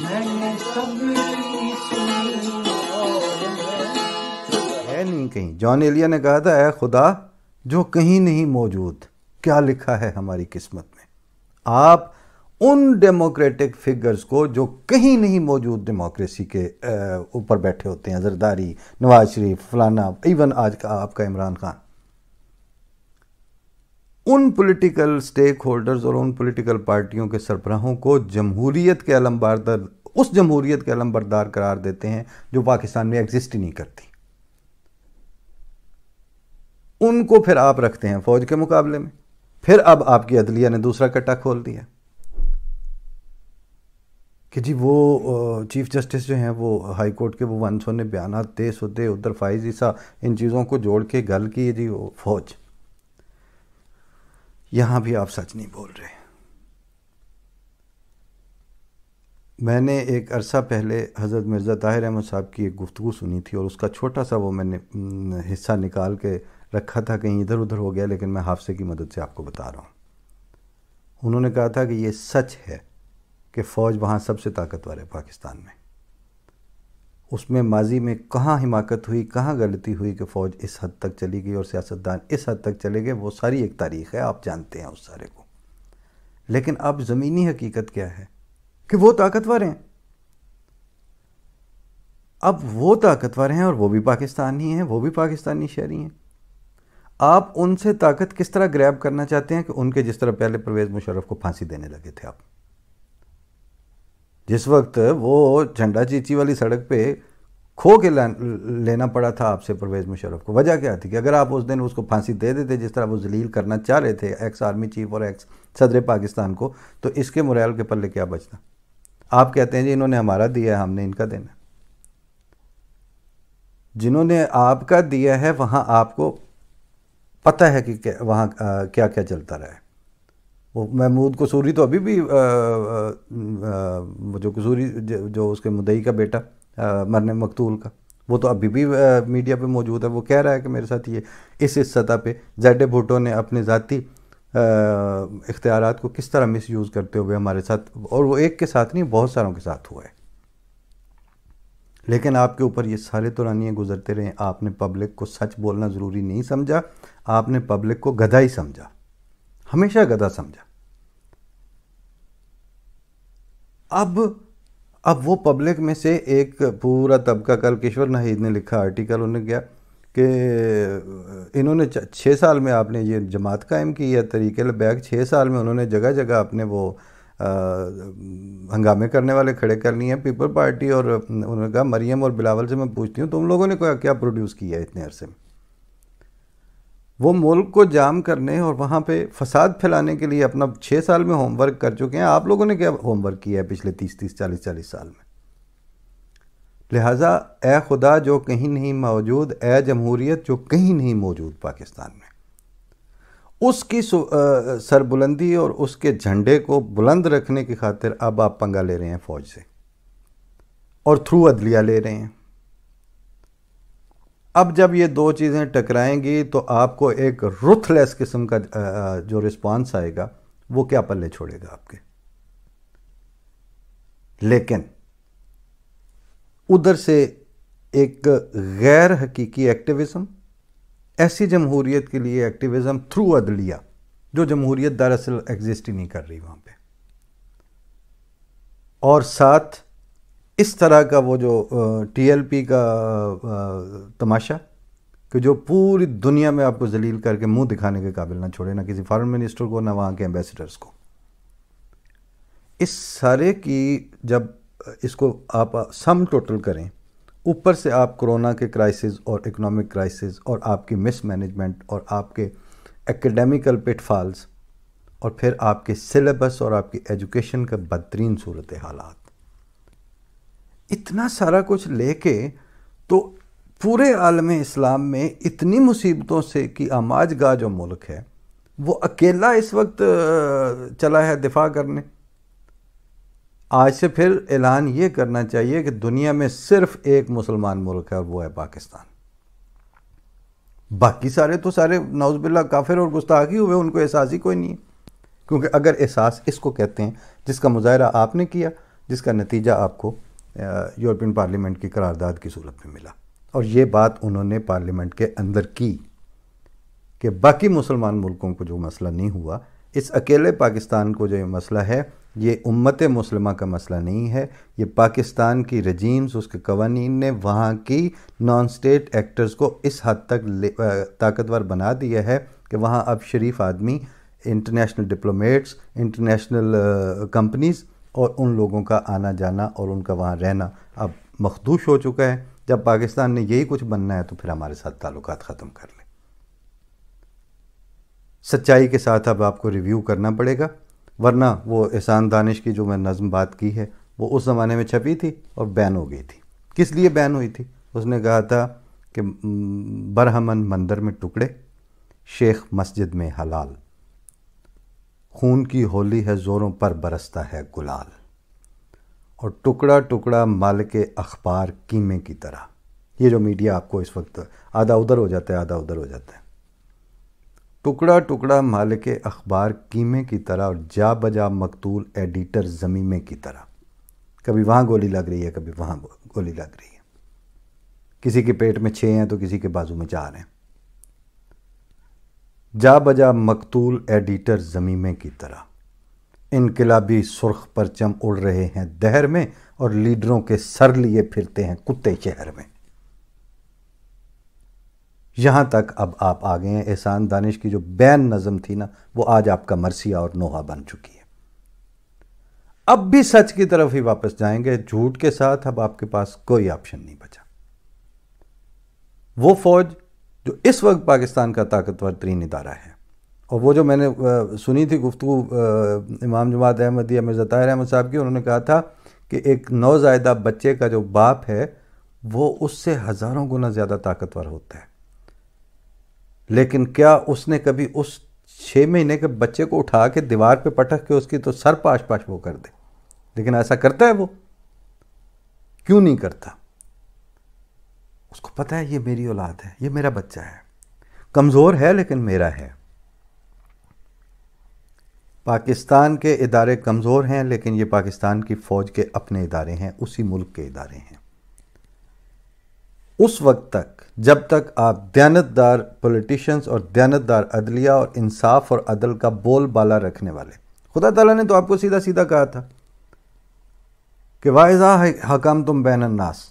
ہے نہیں کہیں. جان ایلیا نے کہا تھا اے خدا جو کہیں نہیں موجود، کیا لکھا ہے ہماری قسمت میں. آپ ان ڈیموکریٹک فگرز کو جو کہیں نہیں موجود ڈیموکریسی کے اوپر بیٹھے ہوتے ہیں، زرداری، نواز شریف، فلانا، ایون آج کا آپ کا عمران خان، ان پولیٹیکل سٹیک ہولڈرز اور ان پولیٹیکل پارٹیوں کے سربراہوں کو جمہوریت کے علمبردار، اس جمہوریت کے علمبردار قرار دیتے ہیں جو پاکستان میں ایگزسٹ ہی نہیں کرتی. ان کو پھر آپ رکھتے ہیں فوج کے مقابلے میں. پھر اب آپ کی عدلیہ نے دوسرا کٹا کھول دیا کہ جی وہ چیف جسٹس جو ہیں وہ ہائی کورٹ کے وہ سونے بیانات دے سدے، ادھر فائز عیسیٰ، ان چیزوں کو جوڑ کے گل کی جی وہ فوج. یہاں بھی آپ سچ نہیں بول رہے. میں نے ایک عرصہ پہلے حضرت مرزا طاہر احمد صاحب کی ایک گفتگو سنی تھی، اور اس کا چھوٹا سا وہ میں نے حصہ نکال کے رکھا تھا، کہیں ادھر ادھر ہو گیا، لیکن میں حافظے کی مدد سے آپ کو بتا رہا ہوں. انہوں نے کہا تھا کہ یہ سچ ہے کہ فوج وہاں سب سے طاقتور ہے پاکستان میں. اس میں ماضی میں کہاں حماقت ہوئی، کہاں غلطی ہوئی کہ فوج اس حد تک چلی گئی اور سیاستدان اس حد تک چلے گئے، وہ ساری ایک تاریخ ہے، آپ جانتے ہیں اس سارے کو. لیکن اب زمینی حقیقت کیا ہے کہ وہ طاقتور ہیں. اب وہ طاقتور ہیں اور وہ بھی پاکستانی ہیں، وہ بھی پاکستانی شہری ہیں. آپ ان سے طاقت کس طرح گریب کرنا چاہتے ہیں کہ ان کے جس طرح پہلے پرویز مشرف کو پھانسی دینے لگے تھے آپ. جس وقت وہ جھنڈا چیچی والی سڑک پہ کھو کے لینا پڑا تھا آپ سے پرویز مشرف کو، وجہ کیا تھی کہ اگر آپ اس دن اس کو پھانسی دے دیتے جس طرح وہ ذلیل کرنا چاہ رہے تھے ایکس آرمی چیف اور ایکس صدر پاکستان کو، تو اس کے موریل کے پلے کیا بچتا. آپ کہتے ہیں جی انہوں نے ہمارا دیا ہے، ہم نے ان کا دینا. جنہوں نے آپ کا دیا ہے وہاں آپ کو پتہ ہے کہ وہاں کیا کیا چلتا رہا ہے. وہ محمود قصوری تو ابھی بھی جو قصوری جو اس کے مدعی کا بیٹا مرنے مقتول کا، وہ تو ابھی بھی میڈیا پہ موجود ہے. وہ کہہ رہا ہے کہ میرے ساتھ یہ اس سطح پہ زیڈ بھٹو نے اپنے ذاتی اختیارات کو کس طرح مس یوز کرتے ہوئے ہمارے ساتھ، اور وہ ایک کے ساتھ نہیں بہت ساروں کے ساتھ ہوا ہے. لیکن آپ کے اوپر یہ سارے دورانیے گزرتے رہے. آپ نے پبلک کو سچ بولنا ضروری نہیں سمجھا، آپ نے پبلک کو گدھا ہی سمجھا، ہمیشہ گدھا سمجھا. اب وہ پبلک میں سے ایک پورا طبقہ، کل کشور ناہید نے لکھا آرٹیکل، انہوں نے کیا کہ انہوں نے 6 سال میں آپ نے یہ جماعت قائم کی ہے طریق البیک، 6 سال میں انہوں نے جگہ جگہ اپنے وہ ہنگامے کرنے والے کھڑے کر لیے ہیں پیپل پارٹی. اور انہوں نے کہا مریم اور بلاول سے میں پوچھتی ہوں تم لوگوں نے کیا پروڈیوس کیا ہے اتنے عرصے میں. وہ ملک کو جام کرنے اور وہاں پہ فساد پھیلانے کے لیے اپنا 6 سال میں ہوم ورک کر چکے ہیں. آپ لوگوں نے کیا ہوم ورک کیا ہے پچھلے 30 40 سال میں؟ لہٰذا اے خدا جو کہیں نہیں موجود، اے جمہوریت جو کہیں نہیں موجود پاکستان میں، اس کی سربلندی اور اس کے جھنڈے کو بلند رکھنے کی خاطر اب آپ پنگا لے رہے ہیں فوج سے اور تھرو عدلیہ لے رہے ہیں. اب جب یہ دو چیزیں ٹکرائیں گی تو آپ کو ایک رتھ لیس قسم کا جو رسپانس آئے گا وہ کیا پلے چھوڑے گا آپ کے. لیکن ادھر سے ایک غیر حقیقی ایکٹیویزم، ایسی جمہوریت کے لیے ایکٹیویزم تھرو عدلیہ جو جمہوریت دراصل ایگزسٹ ہی نہیں کر رہی وہاں پہ، اور ساتھ اس طرح کا وہ جو ٹی ایل پی کا تماشا کہ جو پوری دنیا میں آپ کو ذلیل کر کے منہ دکھانے کے قابل نہ چھوڑے، نہ کسی فارن منسٹر کو، نہ وہاں کے ایمبیسڈرز کو. اس سارے کی جب اس کو آپ سم ٹوٹل کریں، اوپر سے آپ کرونا کے کرائسس اور اکنامک کرائسس اور آپ کی مس مینجمنٹ اور آپ کے ایکڈیمیکل پٹ فالز اور پھر آپ کے سلیبس اور آپ کی ایجوکیشن کا بدترین صورت حالات، اتنا سارا کچھ لے کے تو پورے عالم اسلام میں اتنی مصیبتوں سے کی آماج گاہ جو ملک ہے وہ اکیلا اس وقت چلا ہے دفاع کرنے. آج سے پھر اعلان یہ کرنا چاہیے کہ دنیا میں صرف ایک مسلمان ملک ہے اور وہ ہے پاکستان. باقی سارے تو سارے نعوذ باللہ کافر اور گستاخی ہوئے، ان کو احساس ہی کوئی نہیں ہے. کیونکہ اگر احساس اس کو کہتے ہیں جس کا مظاہرہ آپ نے کیا، جس کا نتیجہ آپ کو یورپین پارلیمنٹ کی قرارداد کی صورت میں ملا. اور یہ بات انہوں نے پارلیمنٹ کے اندر کی کہ باقی مسلمان ملکوں کو جو مسئلہ نہیں ہوا، اس اکیلے پاکستان کو جو یہ مسئلہ ہے، یہ امت مسلمہ کا مسئلہ نہیں ہے، یہ پاکستان کی رجیمز، اس کے قوانین نے وہاں کی نان سٹیٹ ایکٹرز کو اس حد تک طاقتور بنا دیا ہے کہ وہاں اب شریف آدمی، انٹرنیشنل ڈپلومیٹس، انٹرنیشنل کمپنیز اور ان لوگوں کا آنا جانا اور ان کا وہاں رہنا اب مخدوش ہو چکا ہے. جب پاکستان نے یہی کچھ بننا ہے تو پھر ہمارے ساتھ تعلقات ختم کر لیں. سچائی کے ساتھ اب آپ کو ریویو کرنا پڑے گا، ورنہ وہ احسان دانش کی جو میں نظم بات کی ہے وہ اس زمانے میں چھپی تھی اور بین ہو گئی تھی. کس لیے بین ہوئی تھی؟ اس نے کہا تھا کہ برہمن مندر میں ٹکڑے، شیخ مسجد میں حلال، خون کی ہولی ہے زوروں پر برستا ہے گلال، اور ٹکڑا ٹکڑا مالک اخبار کیمے کی طرح. یہ جو میڈیا آپ کو اس وقت آدھا ادھر ہو جاتا ہے آدھا ادھر ہو جاتا ہے. ٹکڑا ٹکڑا مالک اخبار کیمے کی طرح، اور جا بجا مقتول ایڈیٹر زمیمے کی طرح. کبھی وہاں گولی لگ رہی ہے، کبھی وہاں گولی لگ رہی ہے. کسی کے پیٹ میں 6 ہیں تو کسی کے بازو میں 4 ہیں. جا بجا مقتول ایڈیٹر زمیمے کی طرح، انقلابی سرخ پرچم اڑ رہے ہیں دہر میں، اور لیڈروں کے سر لیے پھرتے ہیں کتے شہر میں. یہاں تک اب آپ آ گئے ہیں. احسان دانش کی جو بین نظم تھی نا، وہ آج آپ کا مرثیہ اور نوحہ بن چکی ہے. اب بھی سچ کی طرف ہی واپس جائیں گے، جھوٹ کے ساتھ اب آپ کے پاس کوئی آپشن نہیں بچا. وہ فوج جو اس وقت پاکستان کا طاقتور ترین ادارہ ہے، اور وہ جو میں نے سنی تھی گفتگو امام جماعت احمدیہ مرزا طاہر احمد صاحب کی، انہوں نے کہا تھا کہ ایک نوزائیدہ بچے کا جو باپ ہے وہ اس سے ہزاروں گنا زیادہ طاقتور ہوتا ہے. لیکن کیا اس نے کبھی اس 6 مہینے کے بچے کو اٹھا کے دیوار پہ پٹک کے اس کی تو سر پاش پاش وہ کر دے؟ لیکن ایسا کرتا ہے وہ؟ کیوں نہیں کرتا؟ اس کو پتہ ہے یہ میری اولاد ہے، یہ میرا بچہ ہے، کمزور ہے لیکن میرا ہے. پاکستان کے ادارے کمزور ہیں، لیکن یہ پاکستان کی فوج کے اپنے ادارے ہیں، اسی ملک کے ادارے ہیں. اس وقت تک جب تک آپ دیانتدار پولیٹیشنز اور دیانتدار عدلیہ اور انصاف اور عدل کا بول بالا رکھنے والے، خدا تعالیٰ نے تو آپ کو سیدھا سیدھا کہا تھا کہ وَإِذَا حَكَمْتُمْ بَيْنَ النَّاسِ،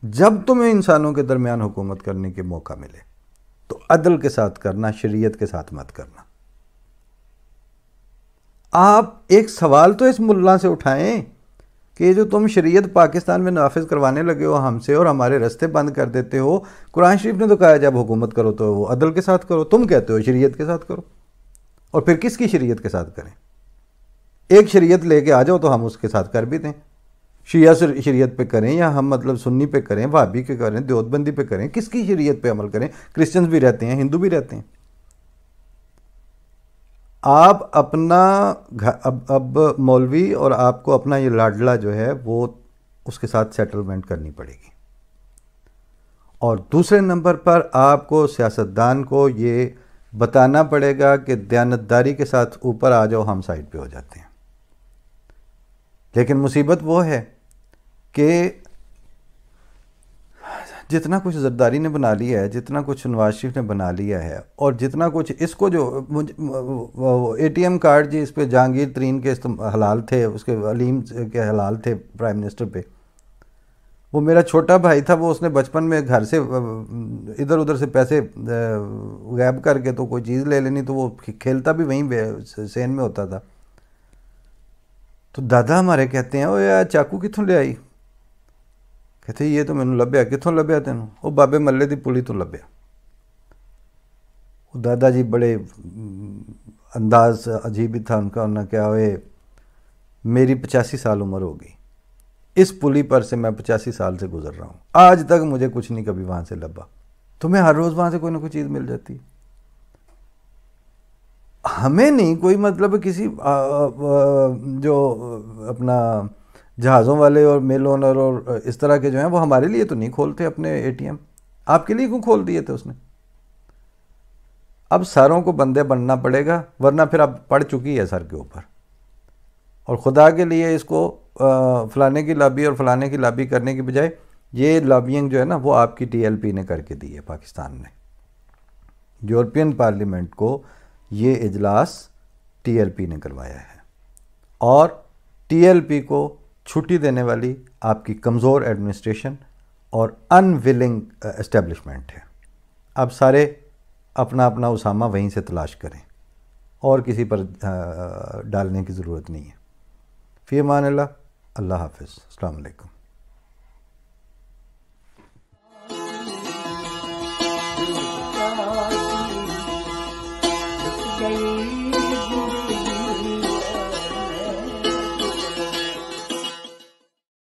جب تمہیں انسانوں کے درمیان حکومت کرنے کے موقع ملے تو عدل کے ساتھ کرنا، شریعت کے ساتھ مت کرنا. آپ ایک سوال تو اس ملا سے اٹھائیں کہ جو تم شریعت پاکستان میں نافذ کروانے لگے ہو ہم سے اور ہمارے رستے بند کر دیتے ہو، قرآن شریف نے تو کہا ہے جب حکومت کرو تو وہ عدل کے ساتھ کرو، تم کہتے ہو شریعت کے ساتھ کرو. اور پھر کس کی شریعت کے ساتھ کریں؟ ایک شریعت لے کے آ جاؤ تو ہم اس کے ساتھ کر بھی دیں. شیعہ شریعت پہ کریں یا ہم مطلب سنی پہ کریں، وہابی کے کریں، دیوبندی پہ کریں، کس کی شریعت پہ عمل کریں؟ کرسچنز بھی رہتے ہیں، ہندو بھی رہتے ہیں. آپ اپنا اب مولوی اور آپ کو اپنا یہ لاڈلا جو ہے وہ اس کے ساتھ سیٹلمنٹ کرنی پڑے گی. اور دوسرے نمبر پر آپ کو سیاستدان کو یہ بتانا پڑے گا کہ دیانتداری کے ساتھ اوپر آ جاؤ، ہم سائڈ پہ ہو جاتے ہیں. لیکن مصیبت وہ ہے کہ جتنا کچھ زرداری نے بنا لیا ہے، جتنا کچھ نواز شریف نے بنا لیا ہے، اور جتنا کچھ اس کو جو اے ٹی ایم کارڈ جی اس پہ جہانگیر ترین کے حلال تھے، اس کے علیم کے حلال تھے پرائم منسٹر پہ. وہ میرا چھوٹا بھائی تھا، وہ اس نے بچپن میں گھر سے ادھر ادھر سے پیسے غائب کر کے تو کوئی چیز لے لینی، تو وہ کھیلتا بھی وہیں سین میں ہوتا تھا. تو دادا ہمارے کہتے ہیں او یار چاقو کتوں لے آئی؟ کہتے یہ تو میں نے لبیا. کتوں لبیا تینوں؟ وہ بابے ملے دی پولی تو لبیا. وہ دادا جی بڑے انداز عجیب ہی تھا ان کا. انہوں نے کہا ہوئے میری 85 سال عمر ہو گئی، اس پلی پر سے میں 85 سال سے گزر رہا ہوں، آج تک مجھے کچھ نہیں کبھی وہاں سے لبا. تمہیں ہر روز وہاں سے کوئی نہ کوئی چیز مل جاتی. ہمیں نہیں کوئی مطلب کسی جو اپنا جہازوں والے اور میل اونر اور اس طرح کے جو ہیں وہ ہمارے لیے تو نہیں کھولتے اپنے اے ٹی ایم. آپ کے لیے کیوں کھول دیے تھے اس نے؟ اب سروں کو بندے بننا پڑے گا، ورنہ پھر اب پڑ چکی ہے سر کے اوپر. اور خدا کے لیے اس کو فلانے کی لابی اور فلانے کی لابی کرنے کی بجائے یہ لابینگ جو ہے نا وہ آپ کی ٹی ایل پی نے کر کے دی ہے پاکستان نے. یورپین پارلیمنٹ کو یہ اجلاس ٹی ایل پی نے کروایا ہے اور ٹی ایل پی کو چھٹی دینے والی آپ کی کمزور ایڈمنسٹریشن اور ان ولنگ اسٹیبلشمنٹ ہے. اب سارے اپنا اپنا اسامہ وہیں سے تلاش کریں اور کسی پر ڈالنے کی ضرورت نہیں ہے. فی امان اللہ. اللہ حافظ. السلام علیکم.